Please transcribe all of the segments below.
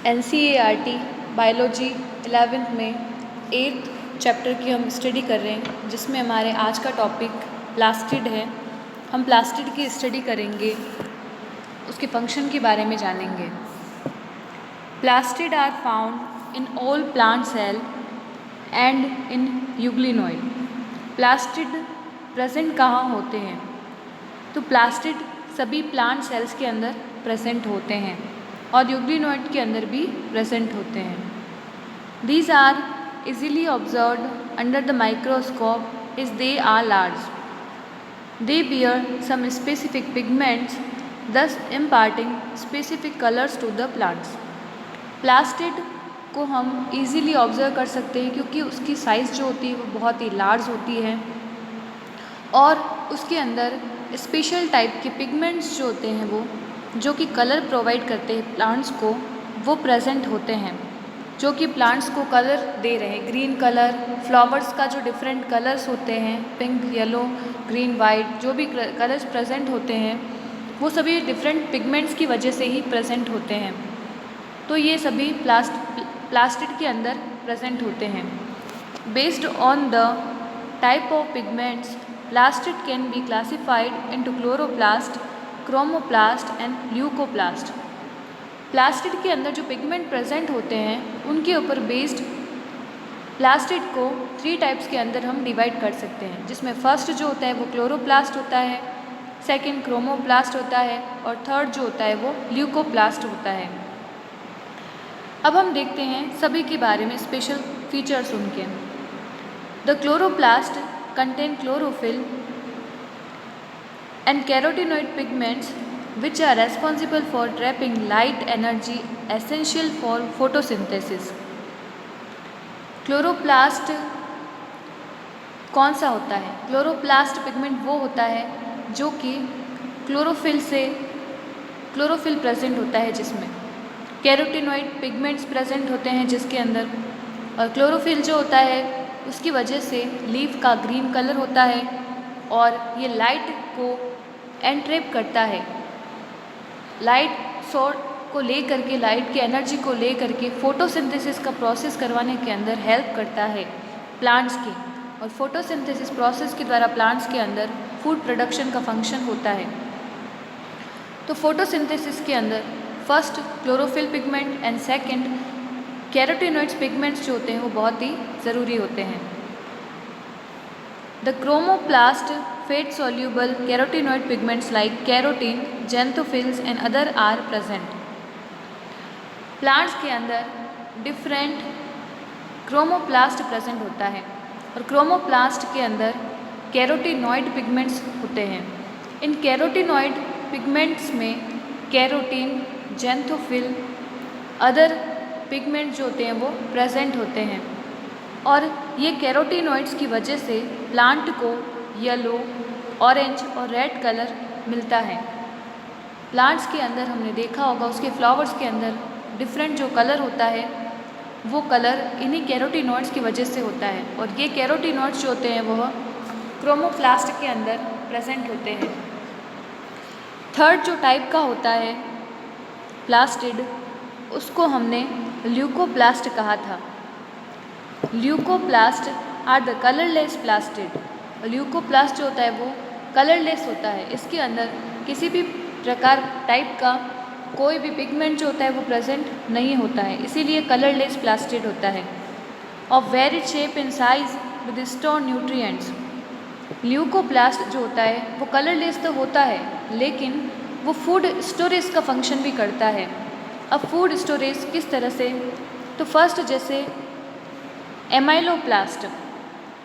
NCERT biology 11th में 8th chapter की हम स्टडी कर रहे हैं, जिसमें हमारे आज का टॉपिक प्लास्टिड है। हम प्लास्टिड की स्टडी करेंगे, उसके फंक्शन के बारे में जानेंगे। Plastid are found in all plant cell and in euglenoid. Plastid present कहाँ होते हैं? तो प्लास्टिड सभी प्लांट सेल्स के अंदर प्रेजेंट होते हैं और यूग्लिनोइड के अंदर भी प्रेजेंट होते हैं। These are easily observed under the microscope as they are large. They bear some specific pigments, thus imparting specific colors to the plants. Plastid को हम easily ऑब्जर्व कर सकते हैं क्योंकि उसकी साइज़ जो होती है वो बहुत ही लार्ज होती है और उसके अंदर स्पेशल टाइप के पिगमेंट्स जो होते हैं वो जो कि कलर प्रोवाइड करते हैं प्लांट्स को, वो प्रेजेंट होते हैं, जो कि प्लांट्स को कलर दे रहे हैं। ग्रीन कलर, फ्लावर्स का जो डिफरेंट कलर्स होते हैं, पिंक, येलो, ग्रीन, वाइट, जो भी कलर्स प्रेजेंट होते हैं वो सभी डिफरेंट पिगमेंट्स की वजह से ही प्रेजेंट होते हैं। तो ये सभी प्लास्टिड के अंदर प्रेजेंट होते हैं। Based on the type of pigments, plastid can be classified into chloroplast, chromoplast and leucoplast. Plastid के अंदर जो पिगमेंट प्रेजेंट होते हैं उनके ऊपर बेस्ड प्लास्टिड को 3 टाइप्स के अंदर हम डिवाइड कर सकते हैं, जिसमें फर्स्ट जो होता है वो क्लोरोप्लास्ट होता है, सेकंड क्रोमोप्लास्ट होता है और थर्ड जो होता है वो ल्यूकोप्लास्ट होता है। अब हम देखते हैं सभी के बारे में स्पेशल फीचर्स उनके। The chloroplast contain chlorophyll and carotenoid pigments which are responsible for trapping light energy essential for photosynthesis. Chloroplast कौन सा होता है? क्लोरोप्लास्ट पिगमेंट वो होता है जो कि क्लोरोफिल प्रेजेंट होता है, जिसमें कैरोटिनॉइड पिगमेंट्स प्रेजेंट होते हैं जिसके अंदर, और क्लोरोफिल जो होता है उसकी वजह से लीफ का ग्रीन कलर होता है और ये लाइट को एंट्रैप करता है। लाइट सोर्स को ले करके, लाइट की एनर्जी को ले करके फोटोसिंथेसिस का प्रोसेस करवाने के अंदर हेल्प करता है प्लांट्स की, और फोटोसिंथेसिस प्रोसेस के द्वारा प्लांट्स के अंदर फूड प्रोडक्शन का फंक्शन होता है। तो फोटोसिंथेसिस के अंदर first chlorophyll pigment and second carotenoids pigments जो होते हैं वो बहुत ही ज़रूरी होते हैं। The chromoplast fat soluble carotenoid pigments like carotene, xanthophylls and other are present. Plants के अंदर डिफरेंट क्रोमोप्लास्ट प्रेजेंट होता है और क्रोमोप्लास्ट के अंदर कैरोटिनॉइड पिगमेंट्स होते हैं। इन कैरोटिनॉइड पिगमेंट्स में कैरोटीन, xanthophylls, अदर पिगमेंट जो होते हैं वो प्रेजेंट होते हैं और ये कैरोटिनॉइड्स की वजह से प्लांट को येलो, ऑरेंज और रेड कलर मिलता है। प्लांट्स के अंदर हमने देखा होगा उसके फ्लावर्स के अंदर डिफरेंट जो कलर होता है वो कलर इन्हीं कैरोटिनॉइड्स की वजह से होता है, और ये कैरोटिनॉइड्स जो होते हैं वह क्रोमोप्लास्ट के अंदर प्रेजेंट होते हैं। थर्ड जो टाइप का होता है प्लास्टिड, उसको हमने ल्यूकोप्लास्ट कहा था। Leucoplast are the colourless plastid. Leucoplast जो होता है वो कलरलेस होता है, इसके अंदर किसी भी प्रकार टाइप का कोई भी पिगमेंट जो होता है वो प्रेजेंट नहीं होता है, इसीलिए कलरलेस प्लास्टिड होता है। Of varied shape and size with store nutrients. Leucoplast जो होता है वो कलरलेस तो होता है लेकिन वो फूड स्टोरेज का फंक्शन भी करता है। अब फूड स्टोरेज किस तरह से? तो फर्स्ट जैसे एमाइलोप्लास्ट,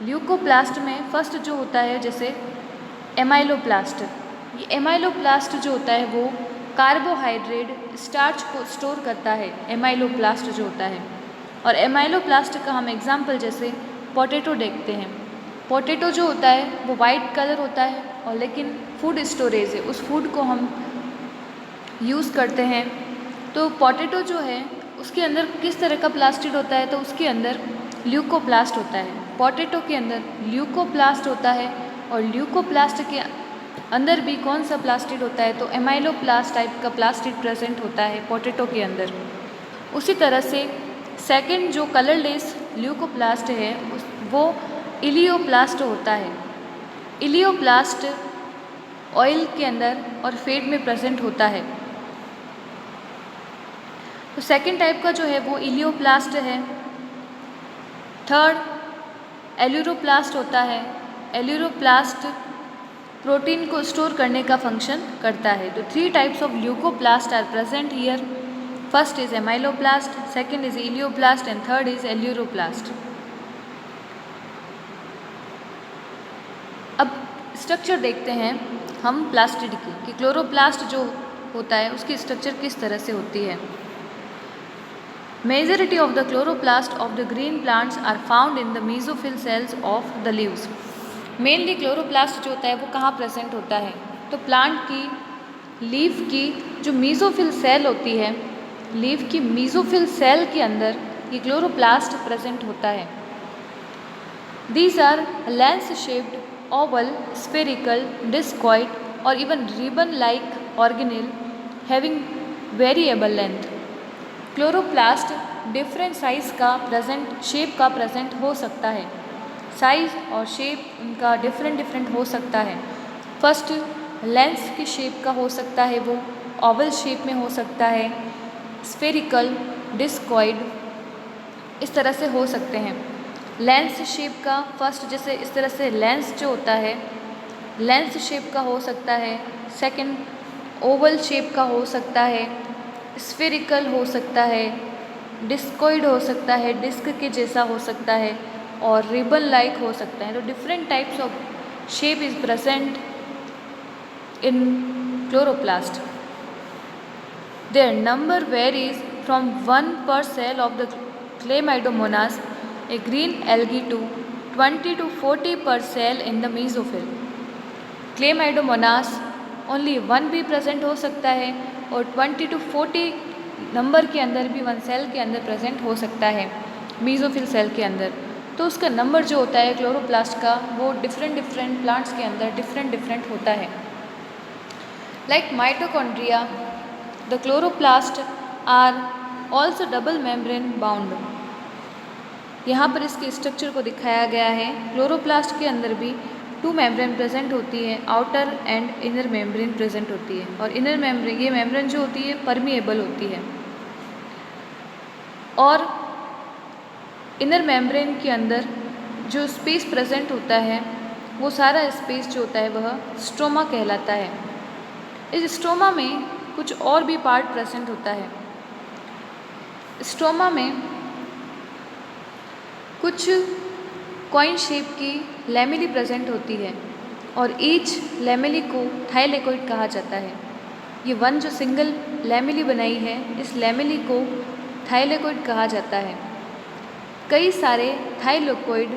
ल्यूकोप्लास्ट में फर्स्ट जो होता है जैसे एमाइलोप्लास्ट। ये एमाइलोप्लास्ट जो होता है वो कार्बोहाइड्रेट स्टार्च को स्टोर करता है, एमाइलोप्लास्ट जो होता है। और एमाइलोप्लास्ट का हम एग्जांपल जैसे पोटैटो देखते हैं। पोटैटो जो होता है वो वाइट कलर होता है और लेकिन फूड स्टोरेज है, उस फूड को हम यूज़ करते हैं। तो पोटैटो जो है उसके अंदर किस तरह का प्लास्टिड होता है? तो उसके अंदर ल्यूकोप्लास्ट होता है। पोटैटो के अंदर ल्यूकोप्लास्ट होता है और ल्यूकोप्लास्ट के अंदर भी कौन सा प्लास्टिड होता है? तो एमाइलोप्लास्ट टाइप का प्लास्टिड प्रेजेंट होता है पोटैटो के अंदर। उसी तरह से सेकंड जो कलरलेस ल्यूकोप्लास्ट है वो इलियोप्लास्ट होता है। इलियोप्लास्ट ऑयल के अंदर और फेट में प्रेजेंट होता है। तो सेकंड टाइप का जो है वो इलियोप्लास्ट है। थर्ड एल्यूरोप्लास्ट होता है। एल्यूरोप्लास्ट प्रोटीन को स्टोर करने का फंक्शन करता है। तो 3 types of leucoplast are present here. First is amyloplast, second is elaioplast and third is aleuroplast. अब स्ट्रक्चर देखते हैं हम प्लास्टिड की कि क्लोरोप्लास्ट जो होता है उसकी स्ट्रक्चर किस तरह से होती है। Majority of the chloroplast of the green plants are found in the mesophyll cells of the leaves. Mainly chloroplast जो होता है वो कहाँ प्रेजेंट होता है, तो प्लांट की लीफ की जो मेसोफिल सेल होती है, लीफ की मेसोफिल सेल के अंदर ये क्लोरोप्लास्ट प्रेजेंट होता है। These are lens shaped, oval, spherical, discoid or even ribbon-like organelle having variable length. Chloroplast different size का प्रेजेंट, शेप का प्रेजेंट हो सकता है। साइज और शेप इनका डिफरेंट हो सकता है। फर्स्ट लेंस की शेप का हो सकता है, वो ओवल शेप में हो सकता है, स्फेरिकल, डिस्कॉइड, इस तरह से हो सकते हैं। लेंस शेप का फर्स्ट जैसे इस तरह से लेंस जो होता है लेंस शेप का हो सकता है। सेकंड ओवल शेप का हो सकता है, स्फेरिकल हो सकता है, डिस्कॉइड हो सकता है, डिस्क के जैसा हो सकता है और रिबन लाइक हो सकता है। तो different types of shape is present in chloroplast. Their number varies from 1 per cell of the Chlamydomonas, a green algae, to 20 to 40 per cell in the mesophyll. Chlamydomonas only 1 भी present हो सकता है और 20 to 40 number के अंदर भी 1 cell के अंदर प्रेजेंट हो सकता है मेसोफिल सेल के अंदर। तो उसका नंबर जो होता है क्लोरोप्लास्ट का वो डिफरेंट प्लांट्स के अंदर डिफरेंट होता है। Like mitochondria, the chloroplast are also double membrane bound. यहाँ पर इसके स्ट्रक्चर को दिखाया गया है। क्लोरोप्लास्ट के अंदर भी 2 मेम्ब्रेन प्रेजेंट होती है, outer and inner membrane present होती है। और इनर मेम्ब्रेन, ये मेम्ब्रेन जो होती है परमिएबल होती है। और इनर मेम्ब्रेन के अंदर जो स्पेस प्रेजेंट होता है वो सारा स्पेस जो होता है वह स्ट्रोमा कहलाता है। इस स्ट्रोमा में कुछ और भी पार्ट प्रेजेंट होता है। स्ट्रोमा में कुछ कॉइन शेप की लैमेली प्रेजेंट होती है और ईच लैमेली को थाइलेकोइड कहा जाता है। ये 1 जो सिंगल लैमेली बनाई है इस लैमेली को थाइलेकोइड कहा जाता है। कई सारे थाइलेकोइड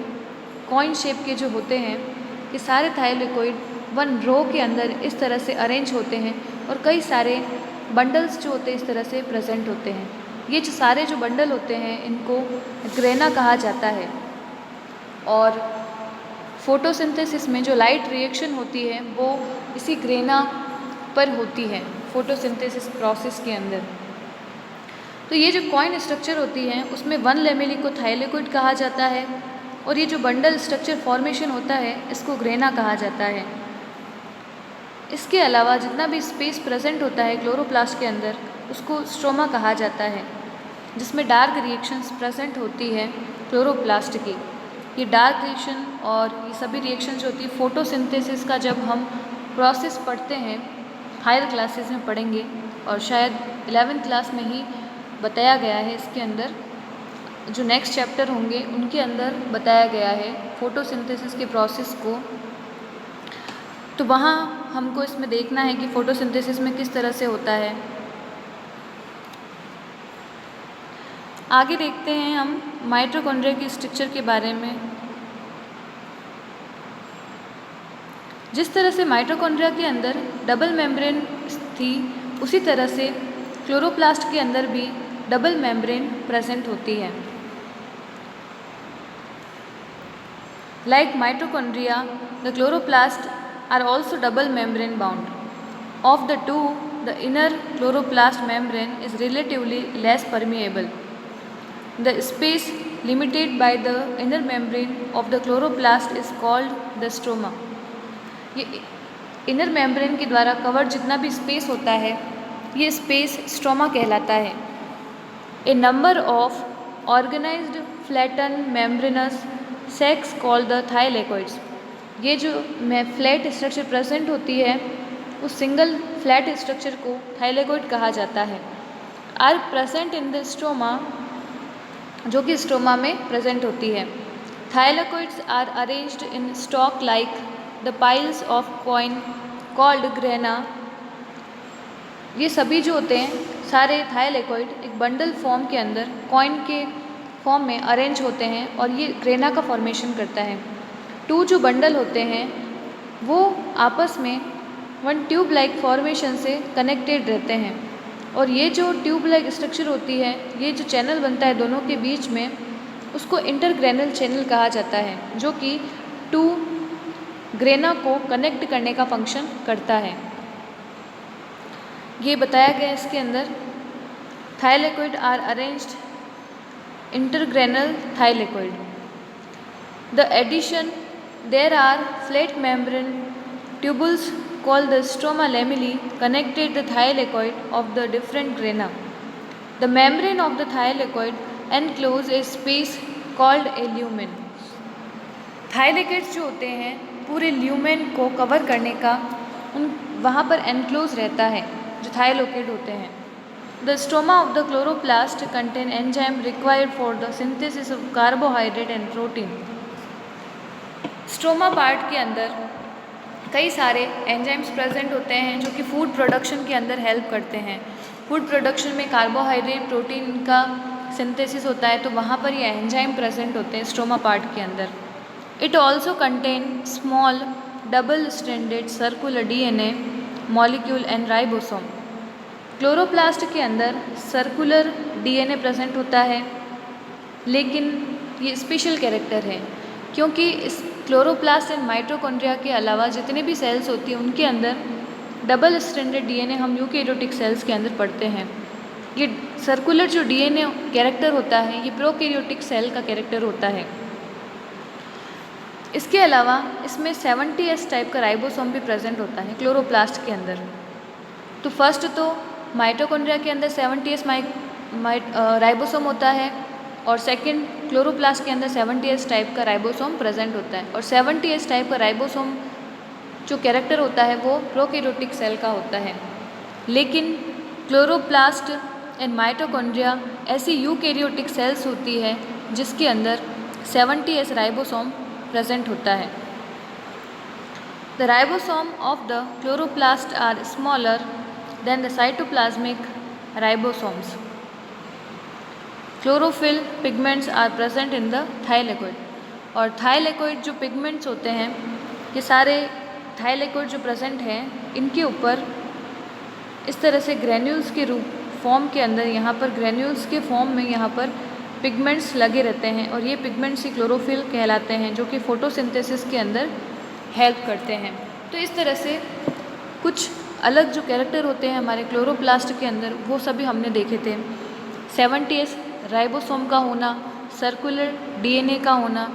कॉइन शेप के जो होते हैं ये सारे थाइलेकोइड 1 रो के अंदर इस तरह से अरेंज होते हैं और कई सारे बंडल्स जो होते हैं इस तरह से प्रेजेंट होते हैं। ये जो सारे जो बंडल होते हैं इनको ग्रेना कहा जाता है। और फोटोसिंथेसिस में जो लाइट रिएक्शन होती है वो इसी ग्रेना पर होती है फोटोसिंथेसिस प्रोसेस के अंदर। तो ये जो कॉइन स्ट्रक्चर होती है उसमें 1 लैमेली को थाइलेकोइड कहा जाता है और ये जो बंडल स्ट्रक्चर फॉर्मेशन होता है इसको ग्रेना कहा जाता है। इसके अलावा जितना भी स्पेस प्रेजेंट होता है क्लोरोप्लास्ट के अंदर उसको स्ट्रोमा कहा जाता है, जिसमें डार्क रिएक्शंस प्रेजेंट होती है क्लोरोप्लास्ट की। ये डार्क रिएक्शन और ये सभी रिएक्शन जो होती है फोटोसिंथेसिस का जब हम प्रोसेस पढ़ते हैं हायर क्लासेस में पढ़ेंगे और शायद 11th क्लास में ही बताया गया है। इसके अंदर जो नेक्स्ट चैप्टर होंगे उनके अंदर बताया गया है फोटोसिंथेसिस के प्रोसेस को। तो वहाँ हमको इसमें देखना है कि फोटोसिंथेसिस में किस तरह से होता है। आगे देखते हैं हम माइटोकॉन्ड्रिया की स्ट्रक्चर के बारे में। जिस तरह से माइटोकॉन्ड्रिया के अंदर डबल मेम्ब्रेन थी उसी तरह से क्लोरोप्लास्ट के अंदर भी डबल मेम्ब्रेन प्रेजेंट होती है। Like mitochondria, the chloroplast are also double membrane bound. Of the two, the inner chloroplast membrane is relatively less permeable. The space limited by the inner membrane of the chloroplast is called the stroma. ये inner membrane के द्वारा cover जितना भी space होता है ये space stroma कहलाता है. A number of organized flattened membranous sacs called the thylakoids. ये जो फ्लैट स्ट्रक्चर प्रेजेंट होती है उस सिंगल फ्लैट स्ट्रक्चर को थाइलेकोइड कहा जाता है. Are present in the stroma, जो कि स्ट्रोमा में प्रेजेंट होती है. Thylakoids are arranged in stack like the piles of coin called grana. ये सभी जो होते हैं सारे थाइलेकोइड एक बंडल फॉर्म के अंदर कॉइन के फॉर्म में अरेंज होते हैं और ये ग्रेना का फॉर्मेशन करता है. टू जो बंडल होते हैं वो आपस में वन ट्यूब लाइक फॉर्मेशन से कनेक्टेड रहते हैं और ये जो ट्यूब लाइक स्ट्रक्चर होती है ये जो चैनल बनता है दोनों के बीच में उसको इंटरग्रेनल चैनल कहा जाता है, जो कि टू ग्रेना को कनेक्ट करने का फंक्शन करता है. ये बताया गया इसके अंदर thylakoid are arranged intergranal thylakoid. The addition there are flat membrane tubules called the stroma lamellae connected the thylakoid of the different grana. The membrane of the thylakoid enclose a space called a lumen. थाइलेकोइड्स जो होते हैं पूरे lumen को cover करने का उन वहाँ पर एनक्लोज रहता है जो थाइलेकोइड होते हैं. The stroma of the chloroplast contain enzyme required for the synthesis of carbohydrate and protein. Stroma part के अंदर कई सारे एंजाइम्स प्रेजेंट होते हैं जो कि फूड प्रोडक्शन के अंदर हेल्प करते हैं. फूड प्रोडक्शन में कार्बोहाइड्रेट प्रोटीन का सिंथेसिस होता है तो वहाँ पर ये एंजाइम प्रेजेंट होते हैं स्ट्रोमा पार्ट के अंदर. It also contain small double stranded circular DNA molecule and ribosome. Chloroplast के अंदर सर्कुलर डीएनए प्रेजेंट होता है लेकिन ये स्पेशल कैरेक्टर है क्योंकि इस क्लोरोप्लास्ट एंड माइटोकॉन्ड्रिया के अलावा जितने भी सेल्स होती हैं उनके अंदर डबल स्ट्रैंडेड डीएनए हम यूकेरियोटिक सेल्स के अंदर पढ़ते हैं. ये सर्कुलर जो डीएनए कैरेक्टर होता है ये प्रोकैरियोटिक सेल का कैरेक्टर होता है. इसके अलावा इसमें 70S टाइप का राइबोसोम भी प्रेजेंट होता है क्लोरोप्लास्ट के अंदर. तो फर्स्ट तो माइटोकॉन्ड्रिया के अंदर 70S राइबोसोम होता है और सेकंड क्लोरोप्लास्ट के अंदर 70S टाइप का राइबोसोम प्रेजेंट होता है. और 70S टाइप का राइबोसोम जो कैरेक्टर होता है वो प्रोकैरियोटिक सेल का होता है. लेकिन क्लोरोप्लास्ट एंड माइटोकॉन्ड्रिया ऐसी यूकेरियोटिक सेल्स होती है जिसके अंदर 70S राइबोसोम प्रेजेंट होता है. The ribosome of the chloroplast are smaller than the cytoplasmic ribosomes. Chlorophyll pigments are present in the thylakoid. और थाइलेकोइड जो पिगमेंट्स होते हैं ये सारे थाइलेकोइड जो प्रेजेंट हैं इनके ऊपर इस तरह से ग्रेन्यूल्स के रूप फॉर्म के अंदर यहाँ पर ग्रेन्यूल्स के फॉर्म में यहाँ पर पिगमेंट्स लगे रहते हैं और ये पिगमेंट्स ही क्लोरोफिल कहलाते हैं जो कि फोटोसिंथेसिस के अंदर हेल्प करते हैं. तो इस तरह से कुछ अलग जो कैरेक्टर होते हैं हमारे क्लोरोप्लास्ट के अंदर वो सभी हमने देखे थे. 70S राइबोसोम का होना, सर्कुलर डीएनए का होना,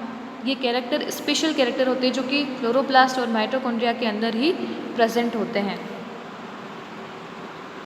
ये कैरेक्टर स्पेशल कैरेक्टर होते हैं जो कि क्लोरोप्लास्ट और माइटोकॉन्ड्रिया के अंदर ही प्रेजेंट होते हैं.